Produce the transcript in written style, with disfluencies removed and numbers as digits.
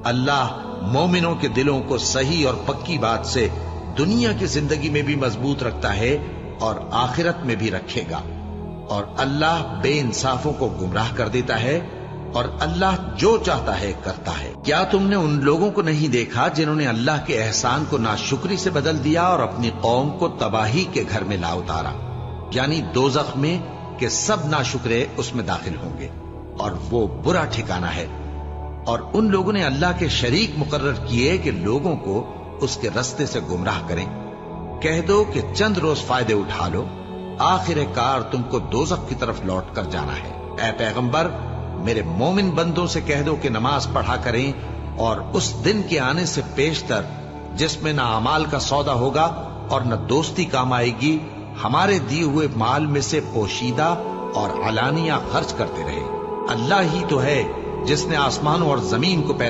اللہ مومنوں کے دلوں کو صحیح اور پکی بات سے دنیا کی زندگی میں بھی مضبوط رکھتا ہے اور آخرت میں بھی رکھے گا، اور اللہ بے انصافوں کو گمراہ کر دیتا ہے، اور اللہ جو چاہتا ہے کرتا ہے۔ کیا تم نے ان لوگوں کو نہیں دیکھا جنہوں نے اللہ کے احسان کو ناشکری سے بدل دیا اور اپنی قوم کو تباہی کے گھر میں لا اتارا، یعنی دوزخ میں، کہ سب ناشکرے اس میں داخل ہوں گے اور وہ برا ٹھکانہ ہے۔ اور ان لوگوں نے اللہ کے شریک مقرر کیے کہ لوگوں کو اس کے رستے سے گمراہ کریں۔ کہہ دو کہ چند روز فائدے اٹھا لو، آخر کار تم کو دوزخ کی طرف لوٹ کر جانا ہے۔ اے پیغمبر، میرے مومن بندوں سے کہہ دو کہ نماز پڑھا کریں، اور اس دن کے آنے سے پیشتر جس میں نہ اعمال کا سودا ہوگا اور نہ دوستی کام آئے گی، ہمارے دیے ہوئے مال میں سے پوشیدہ اور علانیہ خرچ کرتے رہے۔ اللہ ہی تو ہے جس نے آسمانوں اور زمین کو پیدا